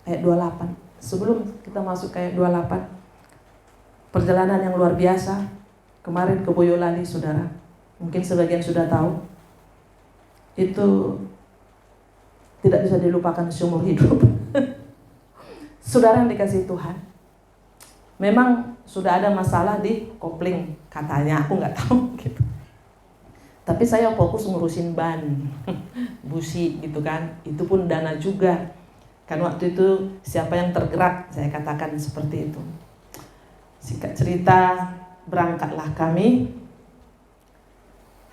ayat 28. Sebelum kita masuk ke ayat 28, perjalanan yang luar biasa kemarin ke Boyolali, saudara. Mungkin sebagian sudah tahu. Itu tidak bisa dilupakan seumur hidup. Saudara yang dikasihi Tuhan, memang sudah ada masalah di kopling katanya, aku nggak tahu gitu. Tapi saya fokus ngurusin ban, busi gitu kan. Itu pun dana juga. Kan waktu itu siapa yang tergerak, saya katakan seperti itu. Singkat cerita, berangkatlah kami.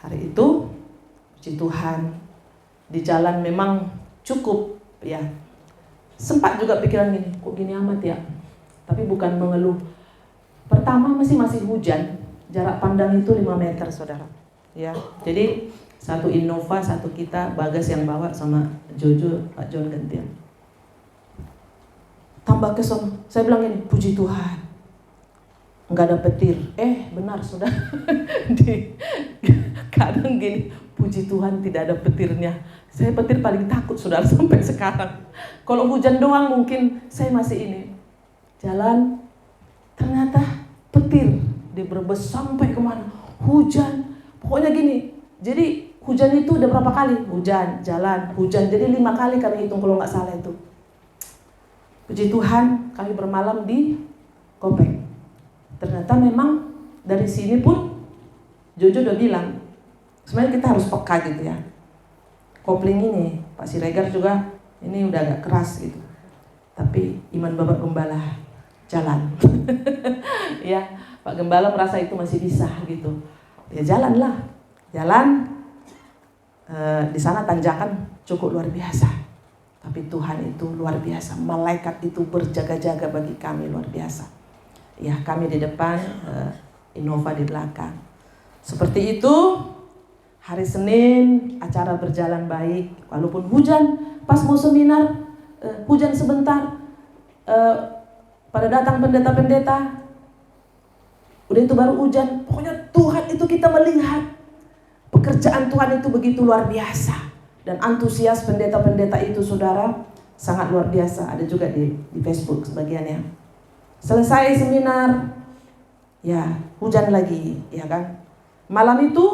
Hari itu, puji Tuhan, di jalan memang cukup ya. Sempat juga pikiran gini, kok gini amat ya. Tapi bukan mengeluh. Pertama masih hujan, jarak pandang itu 5 meter, saudara. Ya, jadi satu Innova, satu kita, Bagas yang bawa sama Jojo, Pak John gantian. Tambah kesel, saya bilang ini, puji Tuhan, nggak ada petir. Benar sudah. Kadang gini, puji Tuhan tidak ada petirnya. Saya petir paling takut, saudara, sampai sekarang. Kalau hujan doang mungkin saya masih ini. Jalan, ternyata petir di Brebes sampai kemana? Hujan. Pokoknya gini, jadi hujan itu udah berapa kali? Hujan, jalan, hujan. Jadi 5 kali kami hitung kalau nggak salah itu. Puji Tuhan, kami bermalam di Kopeng. Ternyata memang dari sini pun Jojo udah bilang, sebenarnya kita harus peka gitu ya. Kopling ini, Pak Siregar juga, ini udah agak keras gitu. Tapi iman Bapak Gembala jalan. Ya, Pak Gembala merasa itu masih bisa gitu. Ya jalanlah, jalan. Di sana tanjakan cukup luar biasa. Tapi Tuhan itu luar biasa. Malaikat itu berjaga-jaga bagi kami luar biasa. Ya, kami di depan, Innova di belakang. Seperti itu, hari Senin acara berjalan baik. Walaupun hujan, pas mau seminar, hujan sebentar. Pada datang pendeta-pendeta, udah itu baru hujan. Pokoknya Tuhan itu kita melihat pekerjaan Tuhan itu begitu luar biasa. Dan antusias pendeta-pendeta itu, saudara, sangat luar biasa. Ada juga di Facebook sebagiannya. Selesai seminar, ya hujan lagi, ya kan. Malam itu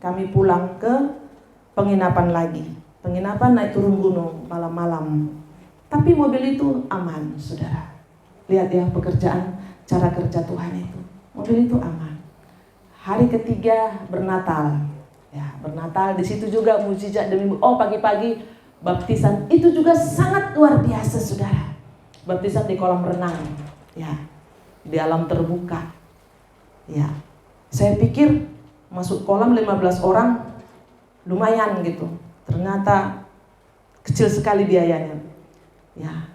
kami pulang ke penginapan lagi. Penginapan naik turun gunung malam-malam. Tapi mobil itu aman, saudara. Lihat ya pekerjaan, cara kerja Tuhan itu. Mobil itu aman. Hari ketiga bernatal. Ya, bernatal di situ juga mujizat demi pagi-pagi baptisan itu juga sangat luar biasa, saudara. Baptisan di kolam renang. Ya. Di alam terbuka. Ya. Saya pikir masuk kolam 15 orang lumayan gitu. Ternyata kecil sekali biayanya. Ya.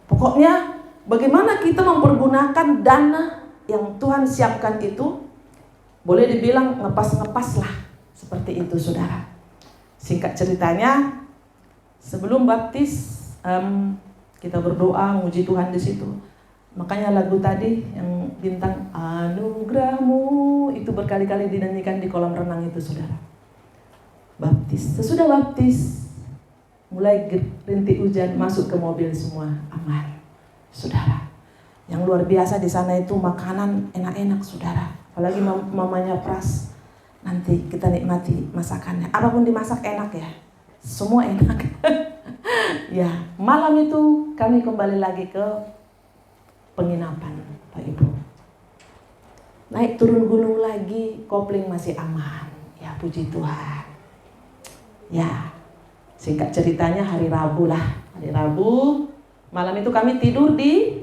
Pokoknya bagaimana kita mempergunakan dana yang Tuhan siapkan itu, boleh dibilang ngepas-ngepas lah. Seperti itu, saudara. Singkat ceritanya, sebelum baptis, kita berdoa, muji Tuhan di situ. Makanya lagu tadi yang bintang Anugerahmu itu berkali-kali dinyanyikan di kolam renang itu, saudara. Baptis, sesudah baptis, mulai rintik hujan, masuk ke mobil semua aman, saudara. Yang luar biasa di sana itu makanan enak-enak, saudara. Apalagi mamanya Pras, nanti kita nikmati masakannya. Apapun dimasak enak ya, semua enak. Ya, malam itu kami kembali lagi ke penginapan, Pak Ibu. Naik turun gunung lagi, kopling masih aman. Ya, puji Tuhan. Ya, singkat ceritanya hari Rabu lah. Hari Rabu, malam itu kami tidur di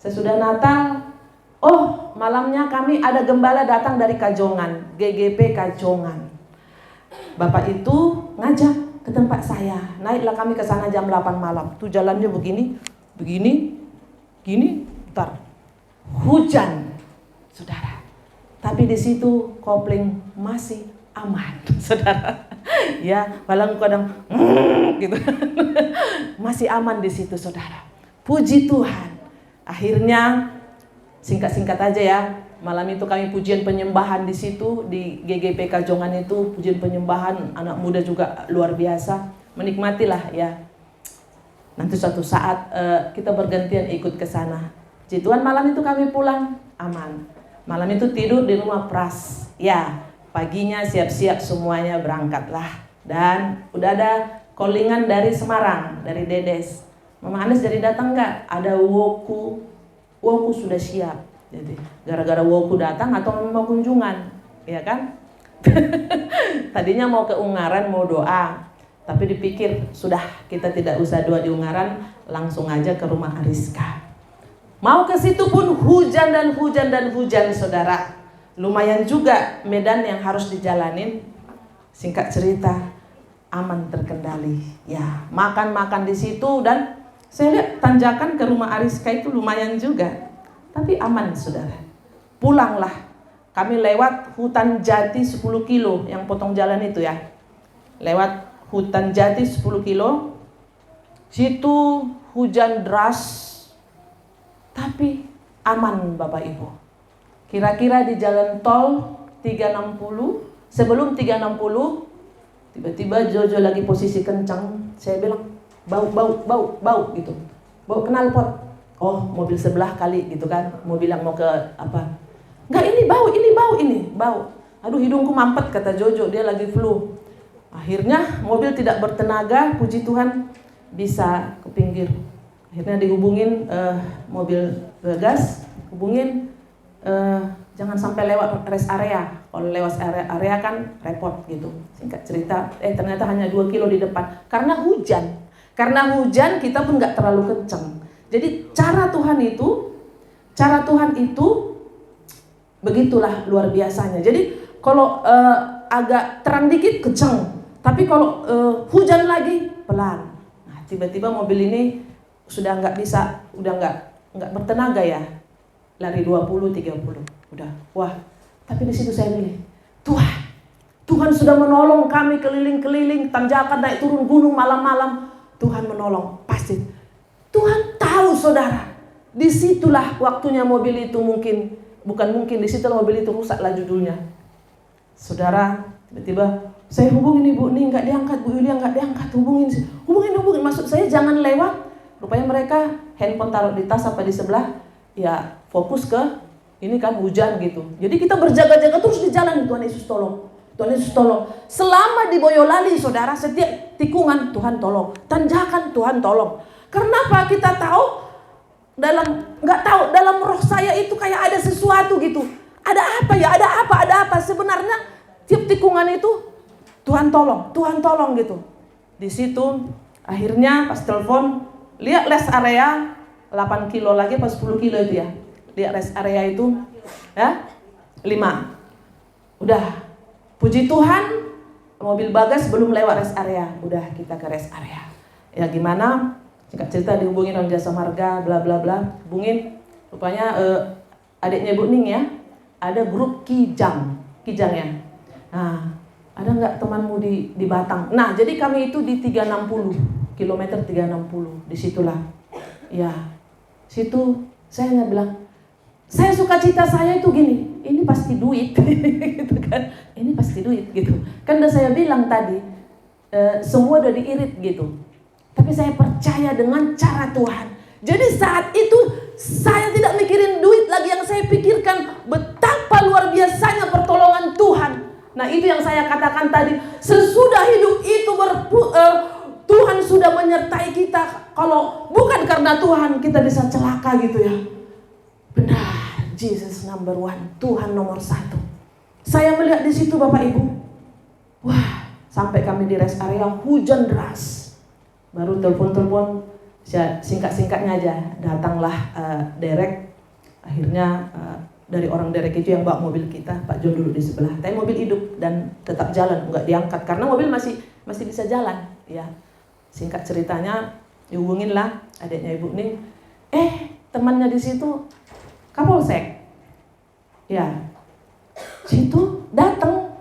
sesudah Natal. Malamnya kami ada gembala datang dari Kajongan, GGP Kajongan. Bapak itu ngajak ke tempat saya. Naiklah kami ke sana jam 8 malam. Tuh jalannya begini, bentar. Hujan, saudara. Tapi di situ kopling masih aman, saudara. Ya, kadang gitu. Masih aman di situ, saudara. Puji Tuhan. Akhirnya singkat-singkat aja ya. Malam itu kami pujian penyembahan di situ di GGP Kajongan itu, pujian penyembahan, anak muda juga luar biasa. Menikmatilah ya. Nanti suatu saat kita bergantian ikut ke sana. Puji Tuhan, malam itu kami pulang aman. Malam itu tidur di rumah Pras. Ya, paginya siap-siap semuanya berangkatlah. Dan udah ada callingan dari Semarang, dari Dedes. Mama Anes jadi datang nggak? Ada Woku sudah siap. Jadi gara-gara Woku datang atau mau kunjungan, ya kan? Tadinya mau ke Ungaran mau doa, tapi dipikir sudah kita tidak usah doa di Ungaran, langsung aja ke rumah Ariska. Mau ke situ pun hujan dan hujan saudara. Lumayan juga medan yang harus dijalanin. Singkat cerita, aman terkendali. Ya, makan di situ dan saya lihat tanjakan ke rumah Ariska itu lumayan juga. Tapi aman saudara. Pulanglah. Kami lewat hutan jati 10 kilo yang potong jalan itu ya. Lewat hutan jati 10 kilo. Situ hujan deras. Tapi aman Bapak Ibu. Kira-kira di jalan tol 360, sebelum 360, tiba-tiba Jojo lagi posisi kencang. Saya bilang, bau gitu. Bau knalpot. Oh, mobil sebelah kali gitu kan. Mau bilang mau ke apa. Enggak, ini bau. Aduh, hidungku mampet kata Jojo, dia lagi flu. Akhirnya mobil tidak bertenaga, puji Tuhan bisa ke pinggir. Akhirnya dihubungin mobil gas, hubungin jangan sampai lewat rest area. Kalau lewat area kan repot gitu. Singkat cerita, ternyata hanya 2 kilo di depan. Karena hujan kita pun nggak terlalu kencang. Jadi cara Tuhan itu begitulah luar biasanya. Jadi kalau agak terang dikit kencang, tapi kalau hujan lagi pelan. Nah, tiba-tiba mobil ini sudah nggak bisa, udah nggak bertenaga ya, lari 20-30, udah, wah. Tapi di situ saya milih, Tuhan sudah menolong kami keliling-keliling, tanjakan naik turun gunung malam-malam, Tuhan menolong, pasti. Tuhan tahu saudara, disitulah waktunya mobil itu disitulah mobil itu rusak lah judulnya. Saudara, tiba-tiba saya hubungin Ibu nih nggak diangkat, Bu Yulia nggak diangkat, hubungin, maksud saya jangan lewat. Rupanya mereka handphone taruh di tas apa di sebelah, ya fokus ke ini kan hujan gitu. Jadi kita berjaga-jaga terus di jalan. Tuhan Yesus tolong. Selama di Boyolali saudara, setiap tikungan Tuhan tolong, tanjakan Tuhan tolong. Kenapa? Kita tahu dalam roh saya itu kayak ada sesuatu gitu. Ada apa? Sebenarnya tiap tikungan itu Tuhan tolong gitu. Di situ akhirnya pas telepon, lihat rest area 8 kilo lagi pas 10 kilo itu ya. Lihat rest area itu ya 5. Udah, puji Tuhan mobil bagas belum lewat rest area. Udah kita ke rest area. Ya gimana? Singkat cerita dihubungin orang jasa marga bla bla bla. Hubungin rupanya adiknya Bu Ning ya. Ada grup Kijang ya. Nah, ada nggak temanmu di Batang? Nah, jadi kami itu di 360. Kilometer 360, disitulah. Ya, situ saya nggak bilang, saya sukacita saya itu gini, ini pasti duit, gitu kan? Ini pasti duit, gitu. Kan udah saya bilang tadi, semua udah diirit gitu. Tapi saya percaya dengan cara Tuhan. Jadi saat itu saya tidak mikirin duit lagi, yang saya pikirkan betapa luar biasanya pertolongan Tuhan. Nah itu yang saya katakan tadi, sesudah hidup itu Tuhan sudah menyertai kita. Kalau bukan karena Tuhan kita bisa celaka gitu ya. Benar, Jesus number 1, Tuhan nomor 1. Saya melihat di situ Bapak Ibu. Wah, sampai kami di rest area hujan deras. Baru telepon, singkat-singkatnya aja. Datanglah derek. Akhirnya dari orang derek itu yang bawa mobil kita, Pak John duduk di sebelah. Tapi mobil hidup dan tetap jalan, nggak diangkat karena mobil masih bisa jalan. Ya. Singkat ceritanya, dihubungin lah adiknya Ibu Ning. Temannya di situ Kapolsek. Ya, situ datang.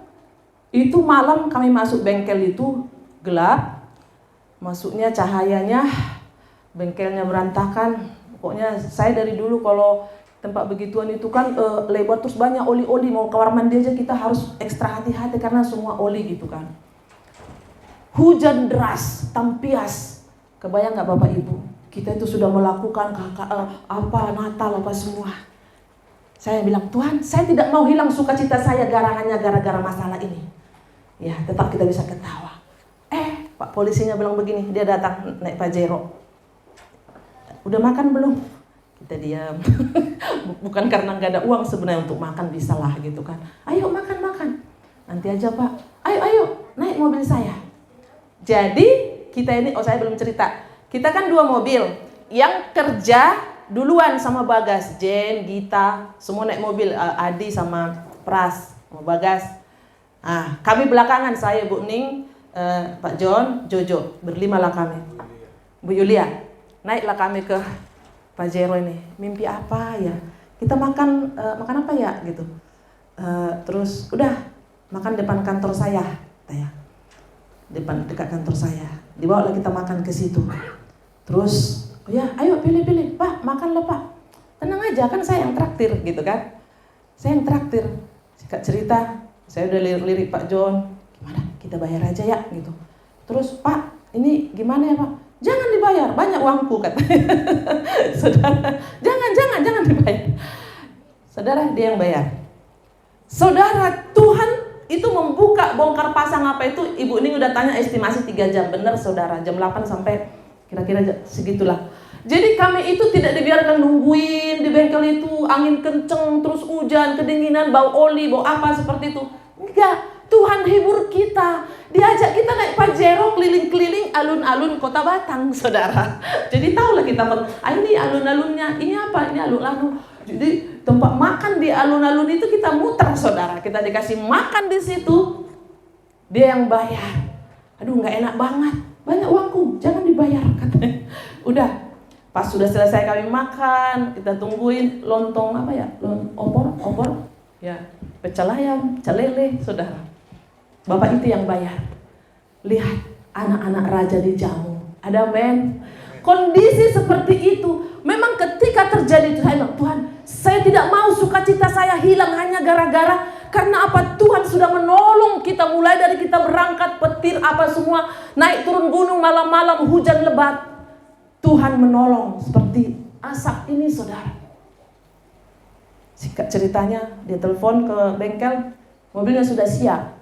Itu malam kami masuk bengkel itu gelap. Masuknya cahayanya, bengkelnya berantakan. Pokoknya saya dari dulu kalau tempat begituan itu kan lebar terus banyak oli-oli. Mau kamar mandi aja kita harus ekstra hati-hati karena semua oli gitu kan. Hujan deras, tampias. Kebayang nggak Bapak Ibu? Kita itu sudah melakukan Natal apa semua. Saya bilang, Tuhan, saya tidak mau hilang sukacita saya hanya gara-gara masalah ini. Ya, tetap kita bisa ketawa. Pak polisinya bilang begini, dia datang naik Pajero. Udah makan belum? Kita diam. Bukan karena nggak ada uang sebenarnya untuk makan, bisa lah gitu kan. Ayo makan. Nanti aja Pak. Ayo, naik mobil saya. Jadi kita ini, saya belum cerita. Kita kan 2 mobil. Yang kerja duluan sama Bagas, Jen, Gita, semua naik mobil. Adi sama Pras sama Bagas. Kami belakangan, saya, Bu Ning, Pak John, Jojo, berlima lah kami. Bu Yulia, naiklah kami ke Pajero ini. Mimpi apa ya? Kita makan apa ya gitu. Terus udah makan depan kantor saya, dekat kantor saya. Dibawa kita makan ke situ. Terus, ayo pilih, Pak, makanlah Pak. Tenang aja, kan saya yang traktir gitu kan. Saya yang traktir. Singkat cerita, saya udah lirik Pak John. Gimana? Kita bayar aja ya gitu. Terus, Pak, ini gimana ya Pak? Jangan dibayar, banyak uangku katanya. Saudara, jangan dibayar. Saudara, dia yang bayar. Saudara, Tuhan itu membuka bongkar pasang apa itu. Ibu Ning udah tanya estimasi 3 jam. Benar saudara, jam 8 sampai kira-kira segitulah. Jadi kami itu tidak dibiarkan nungguin di bengkel itu. Angin kenceng, terus hujan, kedinginan, bau oli, bau apa seperti itu. Enggak. Tuhan hibur kita, diajak kita naik Pajero keliling-keliling alun-alun Kota Batang, saudara. Jadi tahulah kita, ini alun-alunnya, ini apa, ini alun-alun. Jadi tempat makan di alun-alun itu kita muter, saudara. Kita dikasih makan di situ, dia yang bayar. Aduh, nggak enak banget, banyak uangku, jangan dibayar katanya. Udah, pas sudah selesai kami makan, kita tungguin lontong apa ya, opor, ya, pecel ayam, pecel lele, saudara. Bapak itu yang bayar. Lihat anak-anak raja dijamu. Ada men. Kondisi seperti itu. Memang ketika terjadi itu, saya bilang, Tuhan, saya tidak mau sukacita saya hilang hanya gara-gara. Karena apa? Tuhan sudah menolong kita. Mulai dari kita berangkat, petir, apa semua. Naik turun gunung malam-malam, hujan lebat. Tuhan menolong. Seperti asap ini, saudara. Singkat ceritanya, dia telepon ke bengkel. Mobilnya sudah siap.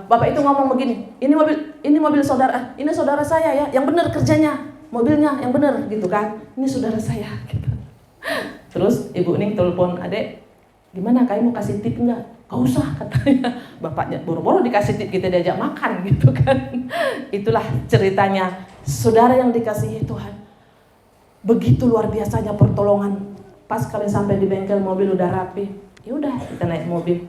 Bapak itu ngomong begini, ini mobil saudara, ini saudara saya ya, yang benar kerjanya, mobilnya yang benar gitu kan, ini saudara saya. Gitu. Terus Ibu Ning telepon adek, gimana kamu mau kasih tip enggak? Gak usah katanya, bapaknya boro-boro dikasih tip, kita diajak makan gitu kan. Itulah ceritanya saudara yang dikasihi Tuhan. Begitu luar biasanya pertolongan. Pas kami sampai di bengkel, mobil udah rapi, ya udah kita naik mobil.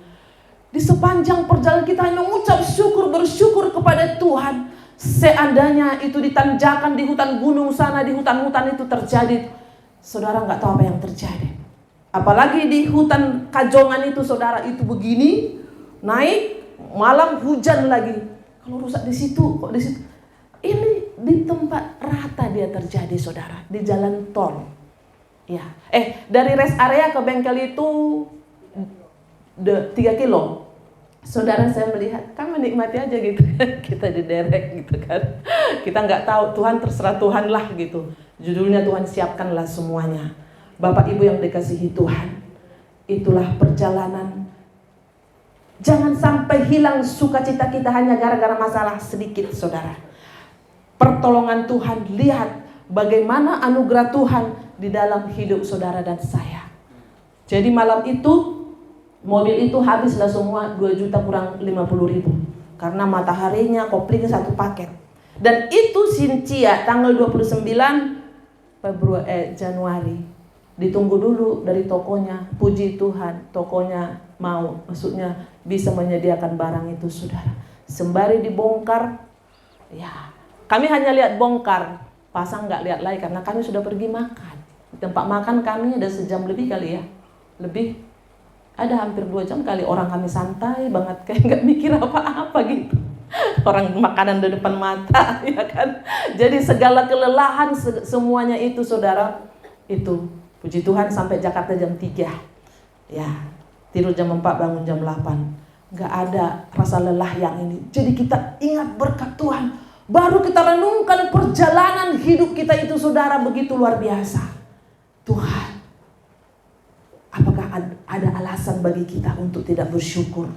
Di sepanjang perjalanan kita hanya mengucap syukur, bersyukur kepada Tuhan. Seandainya itu ditanjakan di hutan gunung sana, di hutan-hutan itu terjadi, saudara nggak tahu apa yang terjadi. Apalagi di hutan Kajongan itu, saudara, itu begini, naik, malam hujan lagi. Kalau rusak di situ, kok di situ? Ini di tempat rata dia terjadi, saudara, di jalan tol. Ya, dari rest area ke bengkel itu 3 kilo. Saudara, saya melihat, kan menikmati aja gitu kan. Kita diderek gitu kan. Kita nggak tahu, Tuhan terserah Tuhan lah gitu. Judulnya Tuhan siapkanlah semuanya. Bapak Ibu yang dikasihi Tuhan, itulah perjalanan. Jangan sampai hilang sukacita kita hanya gara-gara masalah sedikit, saudara. Pertolongan Tuhan, lihat bagaimana anugerah Tuhan di dalam hidup saudara dan saya. Jadi malam itu mobil itu habislah semua 2 juta kurang 50.000. Karena mataharinya, koplingnya 1 paket. Dan itu Cynthia tanggal 29 Januari. Ditunggu dulu dari tokonya. Puji Tuhan, tokonya mau, maksudnya bisa menyediakan barang itu, saudara. Sembari dibongkar, ya kami hanya lihat bongkar, pasang nggak lihat lagi karena kami sudah pergi makan. Di tempat makan kami ada sejam lebih kali ya, lebih. Ada hampir 2 jam kali, orang kami santai banget, kayak nggak mikir apa-apa gitu. Orang makanan di depan mata, ya kan. Jadi segala kelelahan semuanya itu, saudara, itu puji Tuhan sampai Jakarta jam 3. Ya, tidur jam 4, bangun jam 8. Nggak ada rasa lelah yang ini. Jadi kita ingat berkat Tuhan. Baru kita renungkan perjalanan hidup kita itu saudara begitu luar biasa. Tuhan, apakah ada alasan bagi kita untuk tidak bersyukur?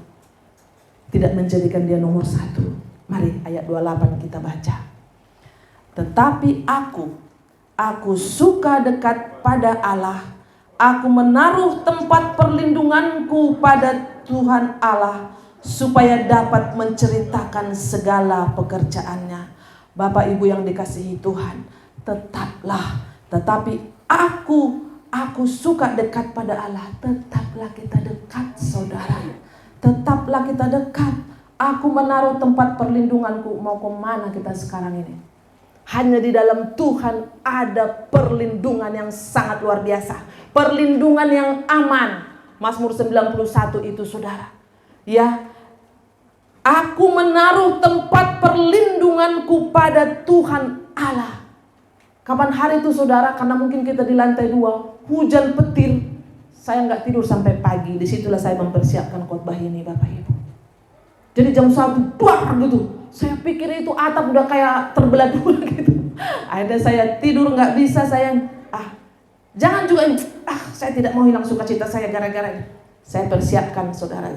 Tidak menjadikan dia nomor satu. Mari ayat 28 kita baca. Tetapi aku suka dekat pada Allah. Aku menaruh tempat perlindunganku pada Tuhan Allah, supaya dapat menceritakan segala pekerjaannya. Bapak Ibu yang dikasihi Tuhan, tetapi aku suka dekat pada Allah. Tetaplah kita dekat saudara, tetaplah kita dekat. Aku menaruh tempat perlindunganku. Mau kemana kita sekarang ini? Hanya di dalam Tuhan ada perlindungan yang sangat luar biasa, perlindungan yang aman. Mazmur 91 itu saudara, ya, aku menaruh tempat perlindunganku pada Tuhan Allah. Kapan hari itu saudara? Karena mungkin kita di lantai 2, hujan petir. Saya nggak tidur sampai pagi. Disitulah saya mempersiapkan khotbah ini Bapak Ibu. Jadi jam 1 buar gitu. Saya pikir itu atap udah kayak terbelah dua gitu. Akhirnya saya tidur nggak bisa. Jangan juga saya tidak mau hilang sukacita saya gara-gara ini. Saya persiapkan saudara,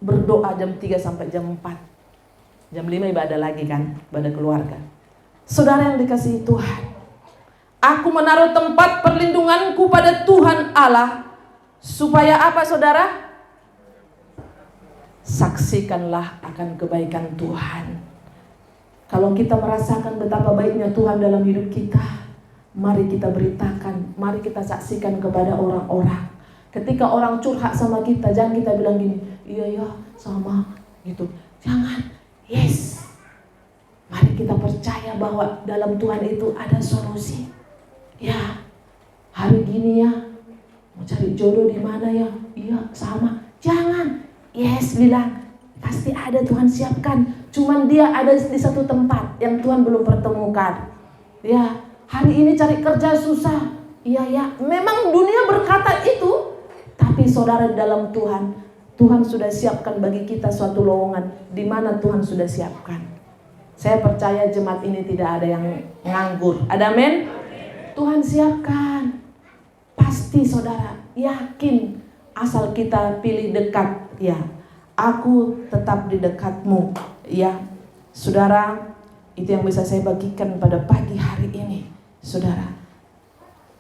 berdoa jam 3 sampai jam 4. Jam 5 ibadah lagi kan, ibadah keluarga. Saudara yang dikasihi Tuhan, aku menaruh tempat perlindunganku pada Tuhan Allah, supaya apa saudara? Saksikanlah akan kebaikan Tuhan. Kalau kita merasakan betapa baiknya Tuhan dalam hidup kita, mari kita beritakan, mari kita saksikan kepada orang-orang. Ketika orang curhat sama kita, jangan kita bilang gini, iya ya sama gitu. Jangan, yes. Mari kita percaya bahwa dalam Tuhan itu ada solusi. Ya, hari gini ya, mau cari jodoh di mana ya? Iya sama. Jangan, yes bilang, pasti ada Tuhan siapkan. Cuman dia ada di satu tempat yang Tuhan belum pertemukan. Ya, hari ini cari kerja susah. Iya ya, memang dunia berkata itu. Tapi saudara dalam Tuhan, Tuhan sudah siapkan bagi kita suatu lowongan di mana Tuhan sudah siapkan. Saya percaya jemaat ini tidak ada yang nganggur. Ada amin? Tuhan siapkan. Pasti saudara, yakin asal kita pilih dekat. Ya, aku tetap di dekatmu. Ya, saudara, itu yang bisa saya bagikan pada pagi hari ini. Saudara,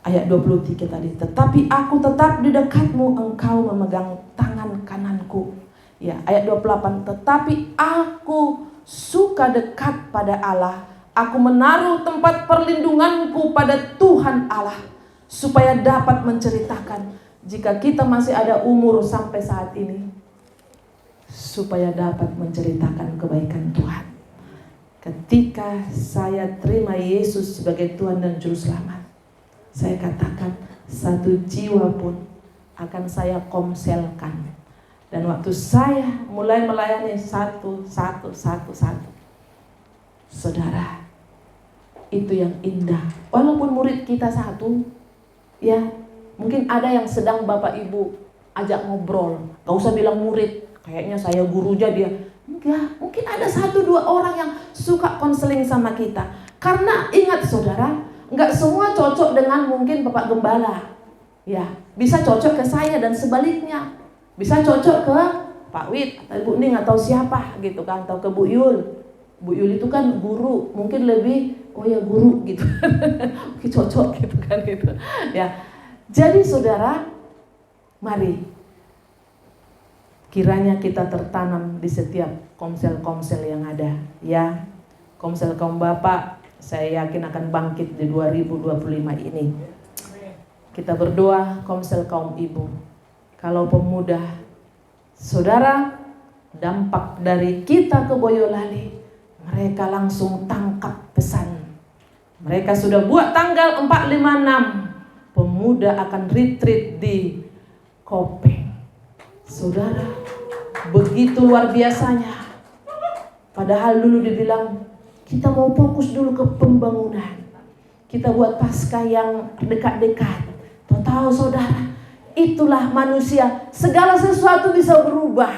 ayat 23 tadi, tetapi aku tetap di dekatmu, engkau memegang tangan kananku. Ya, ayat 28, tetapi aku suka dekat pada Allah. Aku menaruh tempat perlindunganku pada Tuhan Allah, supaya dapat menceritakan, jika kita masih ada umur sampai saat ini, supaya dapat menceritakan kebaikan Tuhan. Ketika saya terima Yesus sebagai Tuhan dan Juru Selamat, saya katakan satu jiwa pun akan saya komselkan. Dan waktu saya mulai melayani satu. Saudara, itu yang indah. Walaupun murid kita satu, ya, mungkin ada yang sedang Bapak Ibu ajak ngobrol. Gak usah bilang murid, kayaknya saya gurunya dia. Enggak, mungkin ada 1-2 orang yang suka konseling sama kita. Karena ingat saudara, enggak semua cocok dengan mungkin Bapak Gembala. Ya, bisa cocok ke saya dan sebaliknya. Bisa cocok ke Pak Wid atau Ibu Ning atau siapa gitu kan, atau ke Bu Yul. Bu Yul itu kan guru, mungkin lebih guru gitu. Mungkin cocok gitu kan gitu. Ya. Jadi saudara, mari kiranya kita tertanam di setiap komsel-komsel yang ada, ya. Komsel kaum bapak, saya yakin akan bangkit di 2025 ini. Kita berdoa komsel kaum ibu. Kalau pemuda, saudara, dampak dari kita ke Boyolali, mereka langsung tangkap pesan. Mereka sudah buat tanggal 4, 5, 6. Pemuda akan retreat di Kopeng. Saudara, begitu luar biasanya. Padahal dulu dibilang, kita mau fokus dulu ke pembangunan. Kita buat pasca yang dekat-dekat. Tahu saudara, itulah manusia. Segala sesuatu bisa berubah.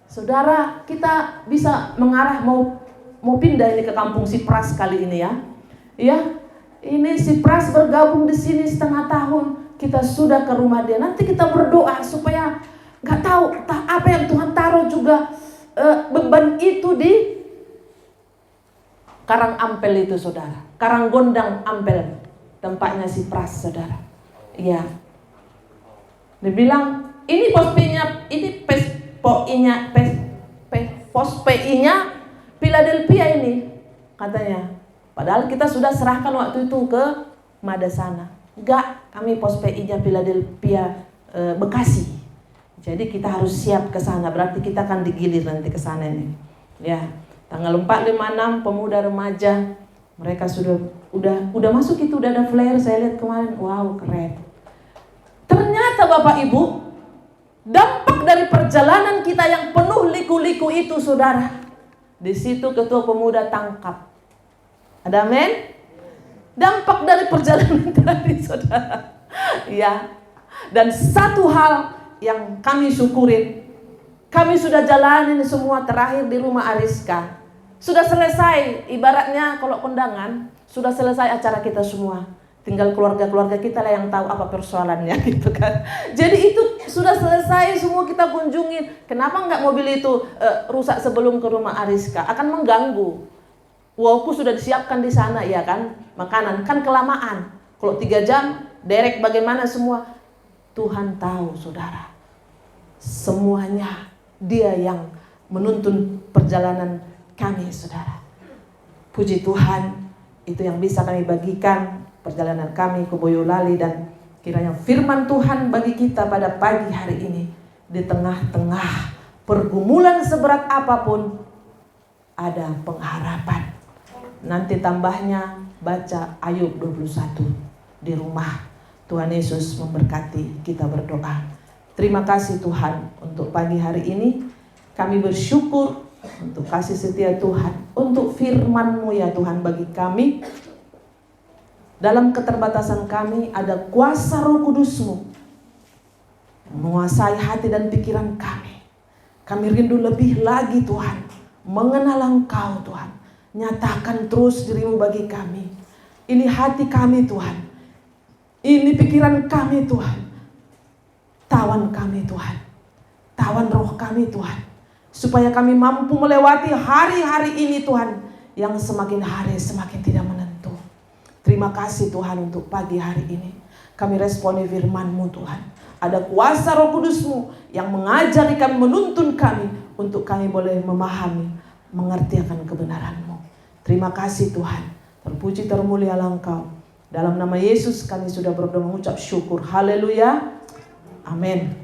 Saudara, kita bisa mengarah mau mau pindah ini ke kampung si Pras kali ini ya. Ya, ini si Pras bergabung di sini setengah tahun. Kita sudah ke rumah dia. Nanti kita berdoa supaya nggak tahu apa yang Tuhan taruh juga beban itu di Karang Ampel itu, saudara. Karang Gondang Ampel, tempatnya si Pras, saudara. Iya. Dia bilang, ini pos P-nya, ini pos PI-nya Philadelphia ini, katanya. Padahal kita sudah serahkan waktu itu ke Madasana. Enggak, kami pos PI-nya Philadelphia Bekasi. Jadi kita harus siap ke sana. Berarti kita akan digilir nanti ke sana ini. Ya, tanggal 4, 5, 6 pemuda remaja. Mereka udah masuk itu, udah ada flare, saya lihat kemarin. Wow, keren. Ternyata Bapak Ibu, dampak dari perjalanan kita yang penuh liku-liku itu, saudara. Di situ ketua pemuda tangkap. Ada amin? Dampak dari perjalanan tadi, saudara. Ya. Dan satu hal yang kami syukurin, kami sudah jalanin semua terakhir di rumah Ariska. Sudah selesai, ibaratnya kalau kondangan, sudah selesai acara kita semua. Tinggal keluarga-keluarga kita lah yang tahu apa persoalannya gitu kan. Jadi itu sudah selesai, semua kita kunjungin. Kenapa enggak mobil itu rusak sebelum ke rumah Ariska? Akan mengganggu. Walaupun sudah disiapkan di sana ya kan, makanan kan kelamaan. Kalau 3 jam, derek bagaimana semua. Tuhan tahu, saudara. Semuanya Dia yang menuntun perjalanan kami, saudara. Puji Tuhan, itu yang bisa kami bagikan perjalanan kami ke Boyolali, dan kiranya firman Tuhan bagi kita pada pagi hari ini, di tengah-tengah pergumulan seberat apapun ada pengharapan. Nanti tambahnya baca Ayub 21 di rumah. Tuhan Yesus memberkati, kita berdoa. Terima kasih Tuhan untuk pagi hari ini. Kami bersyukur untuk kasih setia Tuhan, untuk firman-Mu ya Tuhan bagi kami. Dalam keterbatasan kami ada kuasa Roh Kudus-Mu menguasai hati dan pikiran kami. Kami rindu lebih lagi Tuhan mengenal Engkau Tuhan. Nyatakan terus diri-Mu bagi kami. Ini hati kami Tuhan. Ini pikiran kami Tuhan. Tawan kami Tuhan. Tawan roh kami Tuhan. Supaya kami mampu melewati hari-hari ini Tuhan, yang semakin hari semakin tidak menentu. Terima kasih Tuhan untuk pagi hari ini. Kami responi firman-Mu Tuhan. Ada kuasa Roh Kudus-Mu yang mengajari kami, menuntun kami, untuk kami boleh memahami, mengerti akan kebenaran-Mu. Terima kasih Tuhan. Terpuji termulialah Engkau. Dalam nama Yesus kami sudah berdoa mengucap syukur. Haleluya. Amin.